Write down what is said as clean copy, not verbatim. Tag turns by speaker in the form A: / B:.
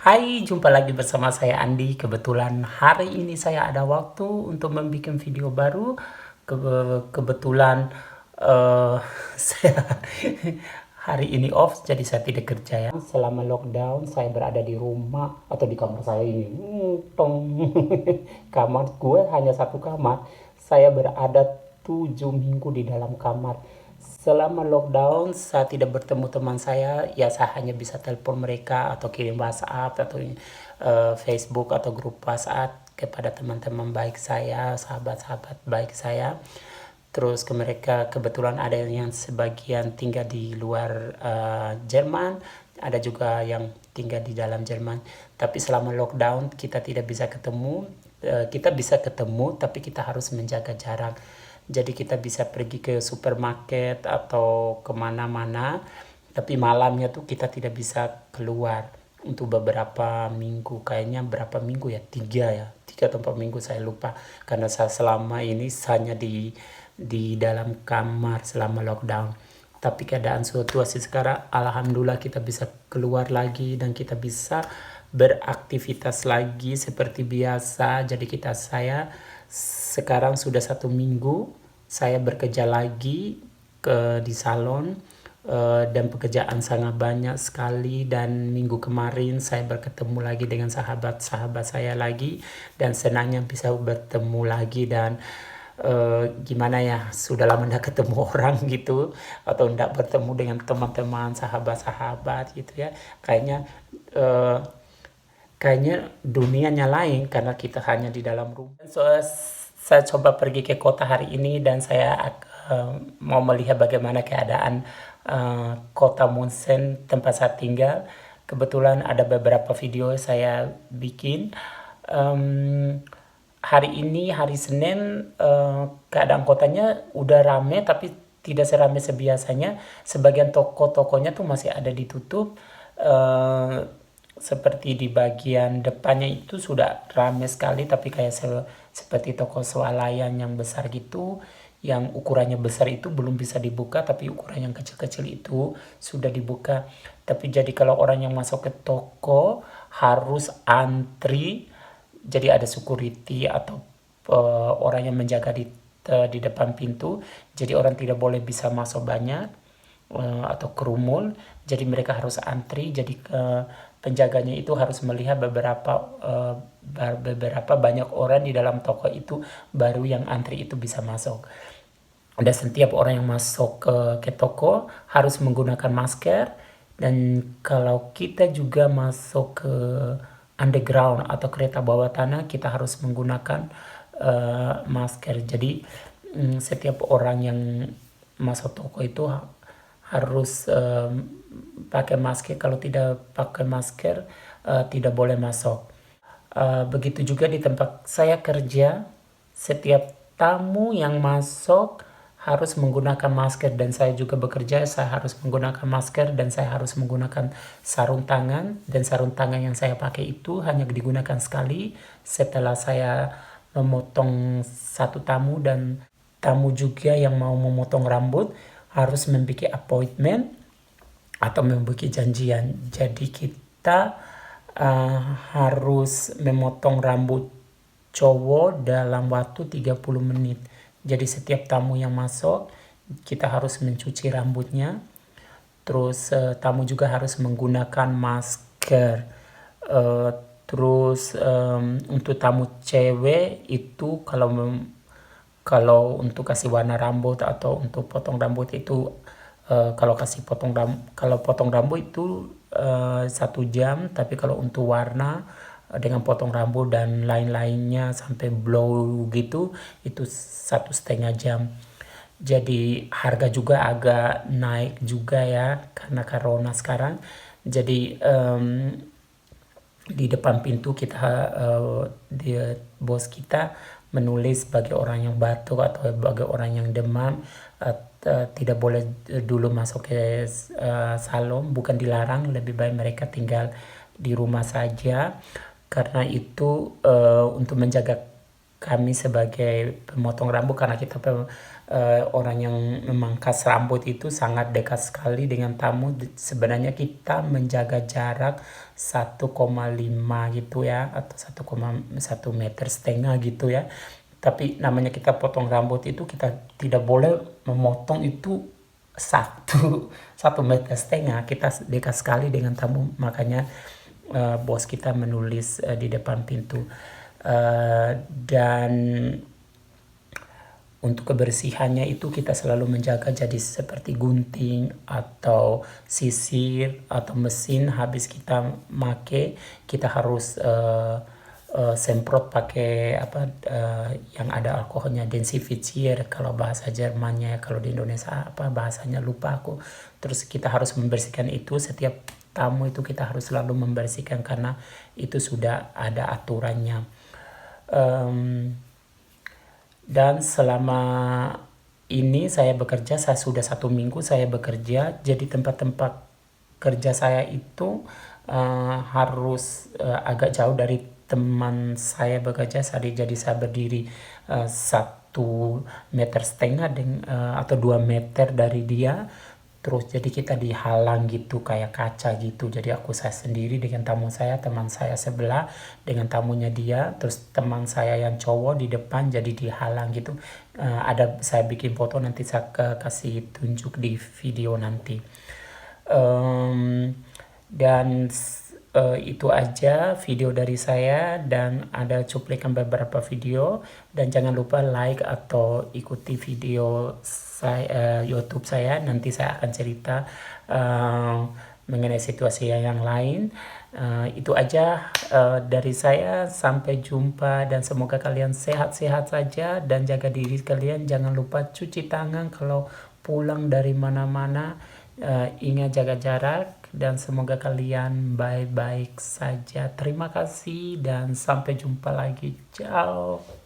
A: Hai, jumpa lagi bersama saya Andi. Kebetulan hari ini saya ada waktu untuk membuat video baru. Kebetulan eh, saya hari ini off, jadi saya tidak kerja ya. Selama lockdown, saya berada di rumah atau di kamar saya ini. Tong. Kamar gue hanya satu kamar. Saya berada 7 minggu di dalam kamar. Selama lockdown, saya tidak bertemu teman saya, ya saya hanya bisa telepon mereka atau kirim WhatsApp atau Facebook atau grup WhatsApp kepada teman-teman baik saya, sahabat-sahabat baik saya. Terus ke mereka kebetulan ada yang sebagian tinggal di luar Jerman, ada juga yang tinggal di dalam Jerman. Tapi selama lockdown kita tidak bisa ketemu, kita bisa ketemu tapi kita harus menjaga jarak. Jadi kita bisa pergi ke supermarket atau kemana-mana, tapi malamnya tuh kita tidak bisa keluar untuk beberapa minggu. Kayaknya berapa minggu ya, 3 atau 4 minggu saya lupa, karena saya selama ini hanya di dalam kamar selama lockdown. Tapi keadaan situasi sekarang alhamdulillah kita bisa keluar lagi dan kita bisa beraktivitas lagi seperti biasa. Jadi saya sekarang sudah 1 minggu saya bekerja lagi di salon, dan pekerjaan sangat banyak sekali. Dan minggu kemarin saya bertemu lagi dengan sahabat-sahabat saya lagi dan senangnya bisa bertemu lagi. Dan gimana ya, sudah lama tidak ketemu orang gitu atau tidak bertemu dengan teman-teman sahabat-sahabat gitu ya. Kayaknya dunianya lain karena kita hanya di dalam rumah. Saya coba pergi ke kota hari ini dan saya mau melihat bagaimana keadaan kota Munchen tempat saya tinggal. Kebetulan ada beberapa video saya bikin. Em, Hari ini hari Senin, keadaan kotanya udah rame tapi tidak seramai sebiasanya. Sebagian toko-tokonya tuh masih ada ditutup. Seperti di bagian depannya itu sudah ramai sekali, tapi kayak seperti toko swalayan yang besar gitu, yang ukurannya besar itu belum bisa dibuka, tapi ukuran yang kecil-kecil itu sudah dibuka. Tapi jadi kalau orang yang masuk ke toko harus antri, jadi ada security atau orang yang menjaga di depan pintu, jadi orang tidak boleh bisa masuk banyak atau kerumul, jadi mereka harus antri. Jadi penjaganya itu harus melihat beberapa banyak orang di dalam toko itu, baru yang antri itu bisa masuk. Dan setiap orang yang masuk ke toko harus menggunakan masker. Dan kalau kita juga masuk ke underground atau kereta bawah tanah, kita harus menggunakan masker. Jadi setiap orang yang masuk toko itu harus pakai masker. Kalau tidak pakai masker tidak boleh masuk. Begitu juga di tempat saya kerja, setiap tamu yang masuk harus menggunakan masker, dan saya juga bekerja, saya harus menggunakan masker dan saya harus menggunakan sarung tangan. Dan sarung tangan yang saya pakai itu hanya digunakan sekali setelah saya memotong satu tamu. Dan tamu juga yang mau memotong rambut harus membuat appointment atau membuat janjian. Jadi kita harus memotong rambut cowok dalam waktu 30 menit. Jadi setiap tamu yang masuk kita harus mencuci rambutnya. Terus tamu juga harus menggunakan masker. Terus untuk tamu cewek itu kalau untuk kasih warna rambut atau untuk potong rambut itu, kalau potong rambut itu 1 jam, tapi kalau untuk warna dengan potong rambut dan lain-lainnya sampai blow gitu itu 1,5 jam. Jadi harga juga agak naik juga ya karena corona sekarang. Jadi di depan pintu kita, bos kita menulis bagi orang yang batuk atau bagi orang yang demam tidak boleh dulu masuk ke salon. Bukan dilarang, lebih baik mereka tinggal di rumah saja, karena itu untuk menjaga kami sebagai pemotong rambut, karena kita orang yang memangkas rambut itu sangat dekat sekali dengan tamu. Sebenarnya kita menjaga jarak 1,5 gitu ya, atau 1,1 meter setengah gitu ya. Tapi namanya kita potong rambut itu kita tidak boleh memotong itu satu meter setengah. Kita dekat sekali dengan tamu, makanya bos kita menulis di depan pintu. Dan untuk kebersihannya itu kita selalu menjaga, jadi seperti gunting atau sisir atau mesin habis kita make, kita harus semprot pakai yang ada alkoholnya, desinfisier kalau bahasa Jermannya. Kalau di Indonesia apa bahasanya lupa aku. Terus kita harus membersihkan itu, setiap tamu itu kita harus selalu membersihkan karena itu sudah ada aturannya. Dan selama ini saya bekerja, saya sudah 1 minggu saya bekerja, jadi tempat-tempat kerja saya itu harus agak jauh dari teman saya bekerja. Jadi saya berdiri 1,5 meter atau 2 meter dari dia. Terus jadi kita dihalang gitu kayak kaca gitu. Jadi saya sendiri dengan tamu saya, teman saya sebelah dengan tamunya dia, terus teman saya yang cowok di depan, jadi dihalang gitu. Saya bikin foto, nanti saya kasih tunjuk di video nanti. Dan itu aja video dari saya, dan ada cuplikan beberapa video. Dan jangan lupa like atau ikuti video saya, YouTube saya. Nanti saya akan cerita mengenai situasi yang lain. Itu aja dari saya. Sampai jumpa dan semoga kalian sehat-sehat saja dan jaga diri kalian. Jangan lupa cuci tangan kalau pulang dari mana-mana. Ingat jaga jarak dan semoga kalian baik-baik saja. Terima kasih dan sampai jumpa lagi. Ciao.